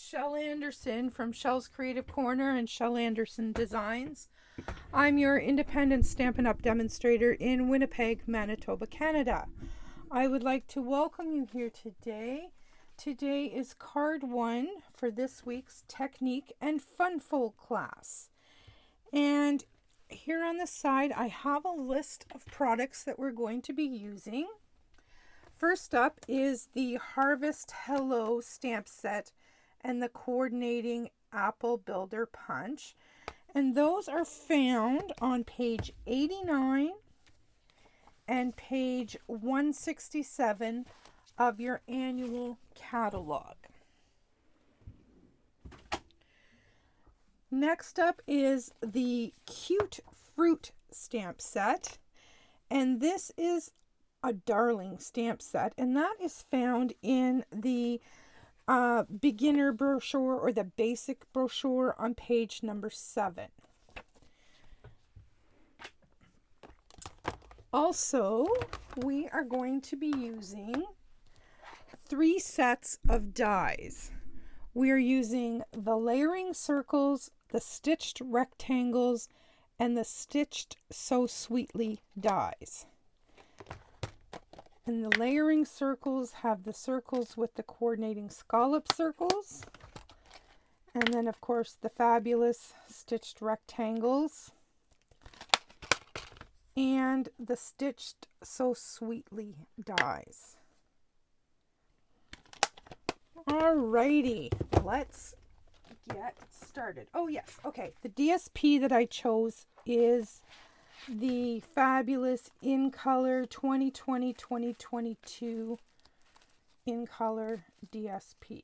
Shel Anderson from Shel's Creative Corner and Shel Anderson Designs. I'm your independent Stampin' Up! Demonstrator in Winnipeg, Manitoba, Canada. I would like to welcome you here today. Today is card 1 for this week's Technique and Funfold class. And here on the side, I have a list of products that we're going to be using. First up is the Harvest Hello stamp set and the coordinating apple builder punch. And those are found on page 89 and page 167 of your annual catalog. Next up is the Cute Fruit stamp set. And this is a darling stamp set, and that is found in the beginner brochure or the basic brochure on page number 7. Also, we are going to be using 3 sets of dies. We are using the layering circles, the stitched rectangles, and the stitched So Sweetly dies. And the layering circles have the circles with the coordinating scallop circles. And then, of course, the fabulous stitched rectangles. And the stitched So Sweetly dies. Alrighty, let's get started. Oh yes, okay. The DSP that I chose is the fabulous In Color 2020-2022 In Color DSP.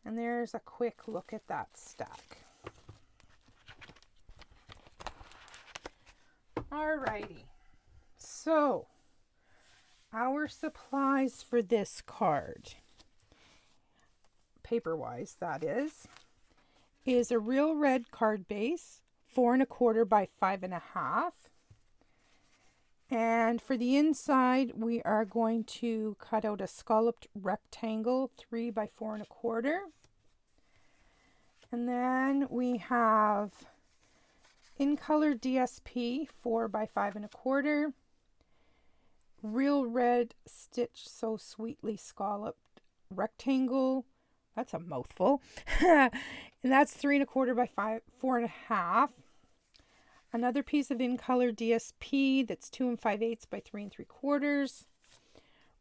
And there's a quick look at that stack. Alrighty. So, our supplies for this card, paper-wise that is a real red card base, 4 1/4 by 5 1/2. And for the inside, we are going to cut out a scalloped rectangle, 3 by 4 1/4. And then we have In Color DSP, 4 by 5 1/4. Real red stitch So Sweetly scalloped rectangle. That's a mouthful. And that's 3 1/4 by 4 1/2. Another piece of In Color DSP that's 2 5/8 by 3 3/4.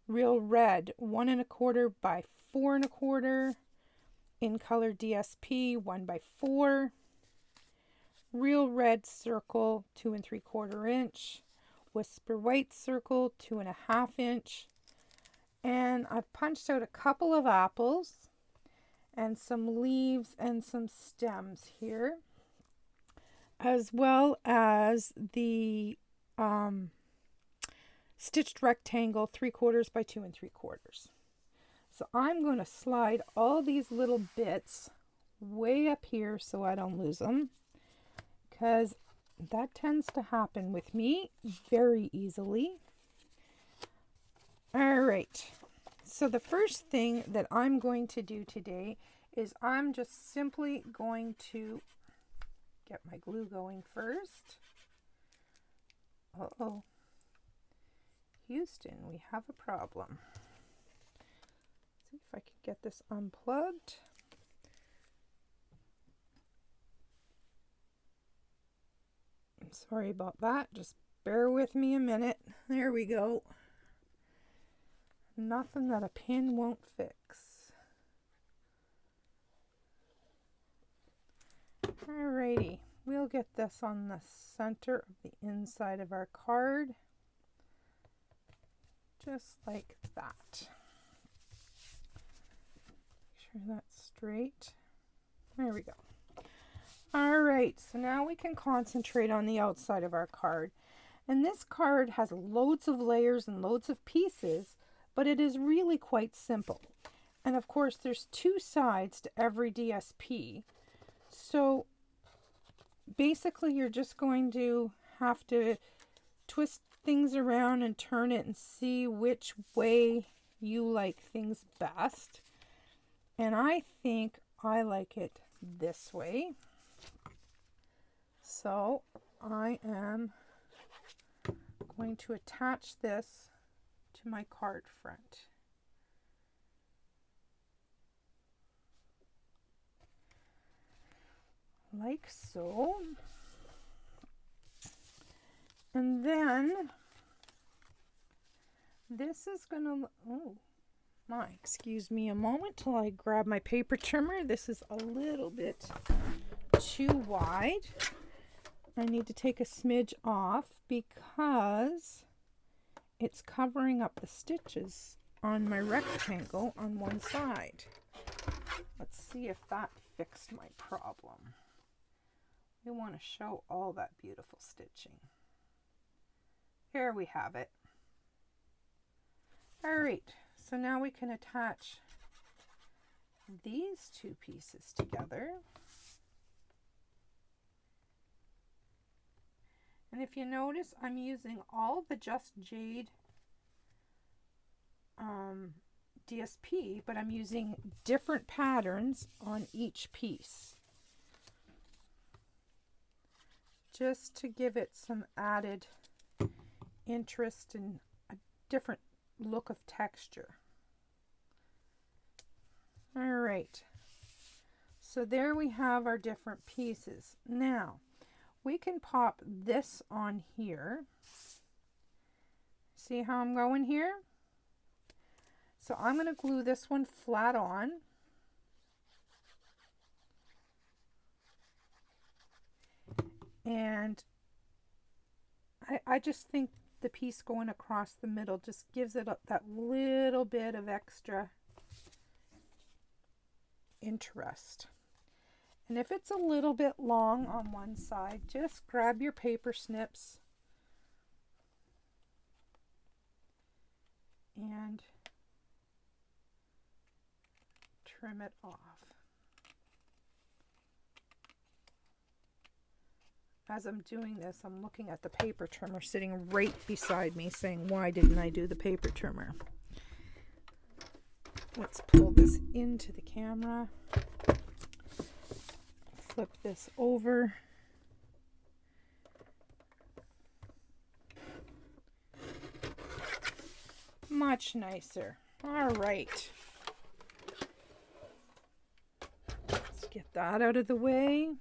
Real red 1 1/4 by 4 1/4. In Color DSP 1 by 4. Real red circle 2 3/4 inch. Whisper white circle 2 1/2 inch. And I've punched out a couple of apples and some leaves and some stems here, as well as the stitched rectangle 3/4 by 2 3/4. So I'm going to slide all these little bits way up here so I don't lose them, because that tends to happen with me very easily. All right. So the first thing that I'm going to do today is I'm just simply going to get my glue going first. Uh-oh. Houston, we have a problem. Let's see if I can get this unplugged. I'm sorry about that. Just bear with me a minute. There we go. Nothing that a pin won't fix. Alrighty, we'll get this on the center of the inside of our card, just like that. Make sure that's straight. There we go. Alright, so now we can concentrate on the outside of our card. And this card has loads of layers and loads of pieces, but it is really quite simple. And of course, there's 2 sides to every DSP. So basically, you're just going to have to twist things around and turn it and see which way you like things best. And I think I like it this way. So I am going to attach this to my card front. Like so. And then this is gonna, oh my, excuse me a moment till I grab my paper trimmer. This is a little bit too wide. I need to take a smidge off because it's covering up the stitches on my rectangle on one side. Let's see if that fixed my problem. We want to show all that beautiful stitching. Here we have it. All right, so now we can attach these two pieces together. And if you notice, I'm using all the Just Jade DSP, but I'm using different patterns on each piece, just to give it some added interest and a different look of texture. All right, so there we have our different pieces. Now we can pop this on here. See how I'm going here? So I'm going to glue this one flat on. And I just think the piece going across the middle just gives it that little bit of extra interest. And if it's a little bit long on one side, just grab your paper snips and trim it off. As I'm doing this, I'm looking at the paper trimmer sitting right beside me saying, why didn't I do the paper trimmer? Let's pull this into the camera. Flip this over. Much nicer. All right. Let's get that out of the way.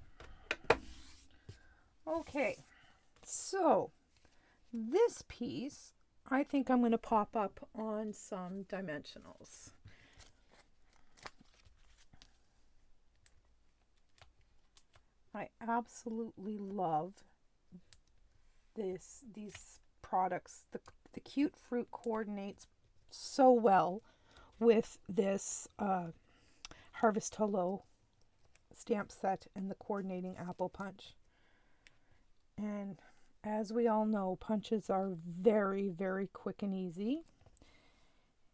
Okay, so this piece, I think I'm going to pop up on some dimensionals. I absolutely love these products. The cute fruit coordinates so well with this Harvest Hello stamp set and the coordinating apple punch. And as we all know, punches are very, very quick and easy.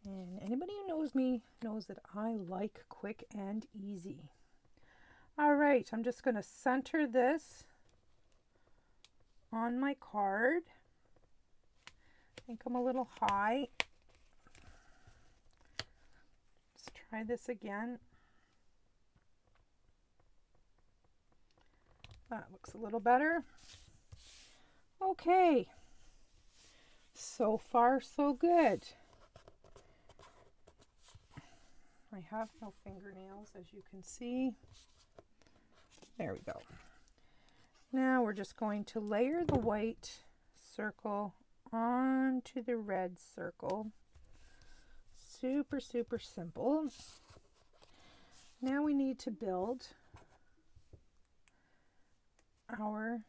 And anybody who knows me knows that I like quick and easy. All right, I'm just going to center this on my card. I think I'm a little high. Let's try this again. That looks a little better. Okay, so far so good. I have no fingernails, as you can see. There we go. Now we're just going to layer the white circle onto the red circle. Super, super simple. Now we need to build our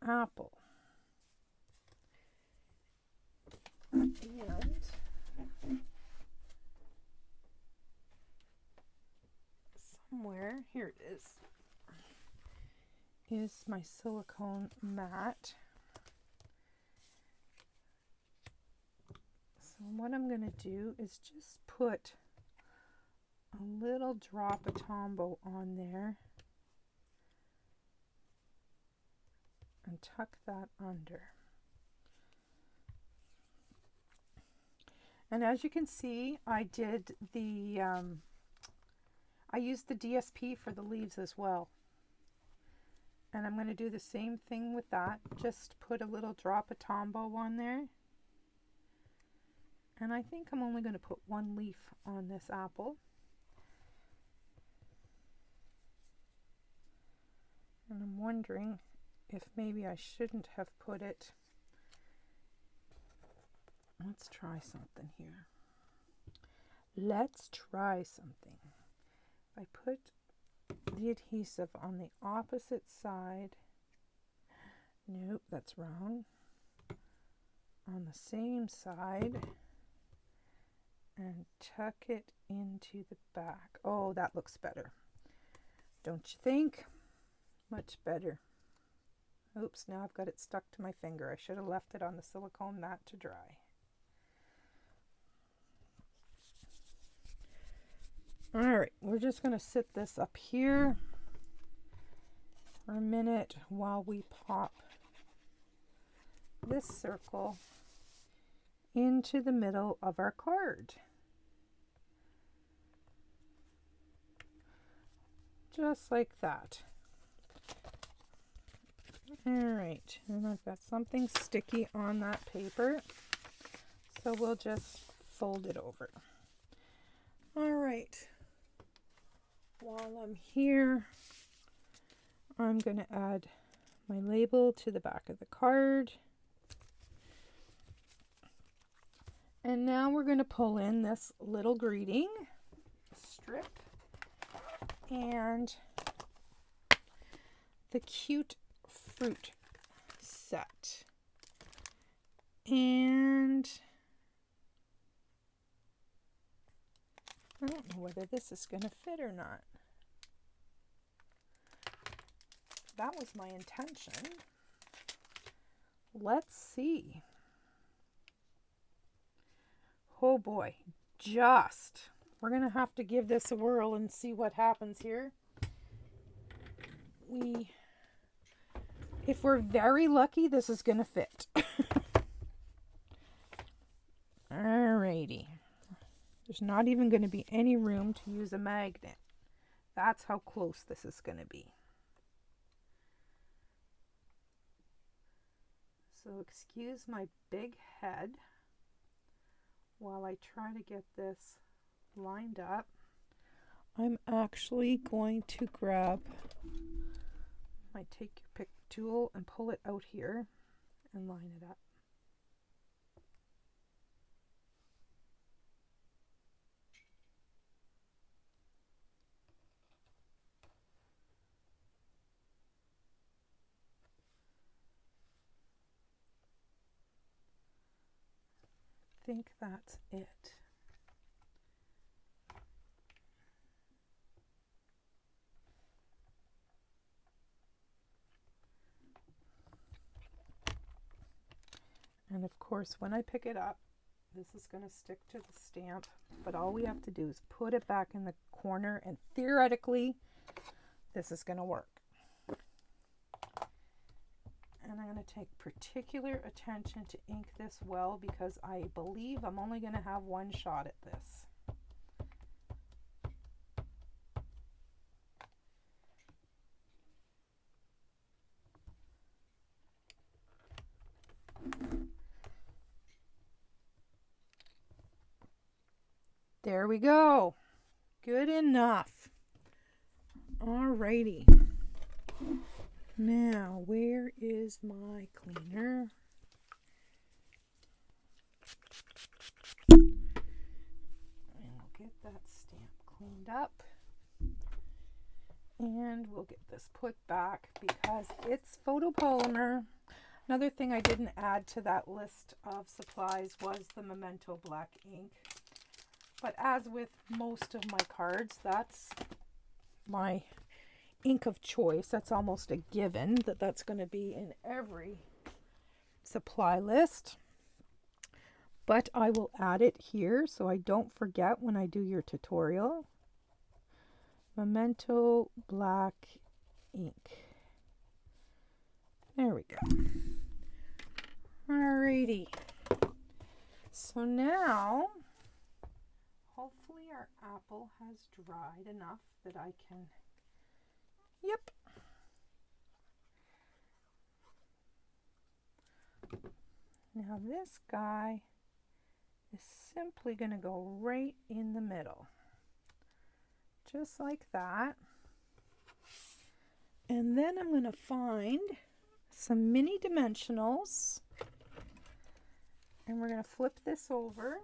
apple. And somewhere, here it is my silicone mat. So what I'm going to do is just put a little drop of Tombow on there and tuck that under. And as you can see, I did the, I used the DSP for the leaves as well. And I'm going to do the same thing with that. Just put a little drop of Tombow on there. And I think I'm only going to put one leaf on this apple. And I'm wondering if maybe I shouldn't have put it. Let's try something here. Let's try something. If I put the adhesive on the opposite side, nope, that's wrong. On the same side, and tuck it into the back. Oh, that looks better. Don't you think? Much better. Oops, now I've got it stuck to my finger. I should have left it on the silicone mat to dry. All right, we're just going to sit this up here for a minute while we pop this circle into the middle of our card. Just like that. All right, and I've got something sticky on that paper, so we'll just fold it over. All right, while I'm here, I'm going to add my label to the back of the card. And now we're going to pull in this little greeting strip and the cute fruit set. And I don't know whether this is going to fit or not. That was my intention. Let's see. Oh boy, we're going to have to give this a whirl and see what happens here. If we're very lucky, this is going to fit. Alrighty. There's not even going to be any room to use a magnet. That's how close this is going to be. So excuse my big head while I try to get this lined up. I'm actually going to grab my take your pick tool and pull it out here and line it up. I think that's it. And of course, when I pick it up, this is going to stick to the stamp, but all we have to do is put it back in the corner, and theoretically, this is going to work. And I'm going to take particular attention to ink this well because I believe I'm only going to have one shot at this. There we go. Good enough. Alrighty. Now, where is my cleaner? And we'll get that stamp cleaned up. And we'll get this put back because it's photopolymer. Another thing I didn't add to that list of supplies was the Memento black ink. But as with most of my cards, that's my ink of choice. That's almost a given that that's going to be in every supply list. But I will add it here so I don't forget when I do your tutorial. Memento black ink. There we go. Alrighty. So now, hopefully our apple has dried enough that I can, yep. Now this guy is simply going to go right in the middle, just like that. And then I'm going to find some mini dimensionals, and we're going to flip this over.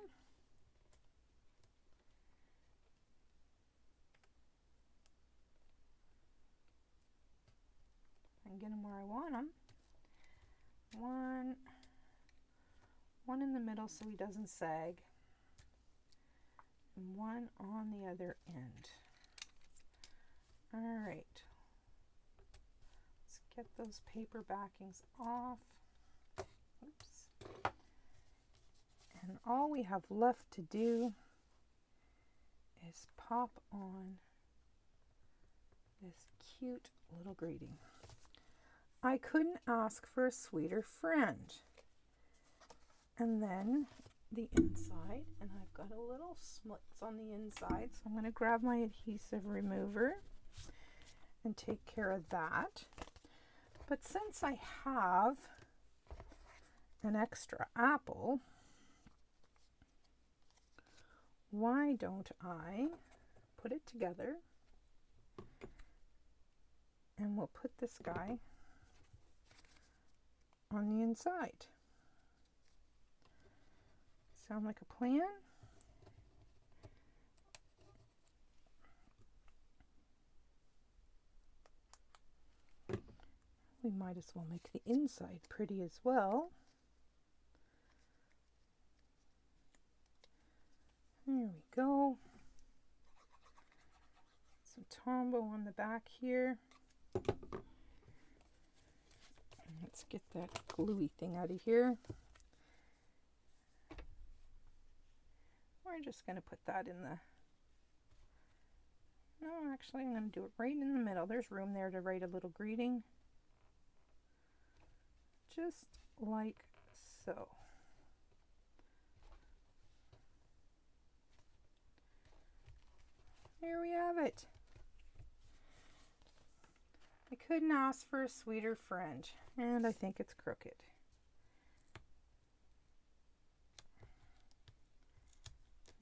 And get them where I want them. One in the middle so he doesn't sag, and one on the other end. All right, let's get those paper backings off. Oops. And all we have left to do is pop on this cute little greeting. I couldn't ask for a sweeter friend. And then the inside, and I've got a little smuts on the inside, so I'm going to grab my adhesive remover and take care of that. But since I have an extra apple, why don't I put it together, and we'll put this guy on the inside. Sound like a plan? We might as well make the inside pretty as well. There we go. Some Tombow on the back here. Let's get that gluey thing out of here. We're just going to put that in the... No, actually I'm going to do it right in the middle. There's room there to write a little greeting. Just like so. There we have it. I couldn't ask for a sweeter friend, and I think it's crooked.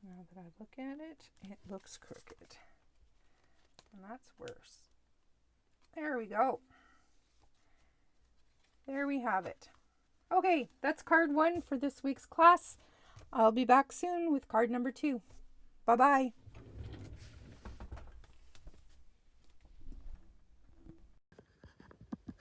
Now that I look at it, it looks crooked. And that's worse. There we go. There we have it. Okay, that's card 1 for this week's class. I'll be back soon with card number 2. Bye-bye.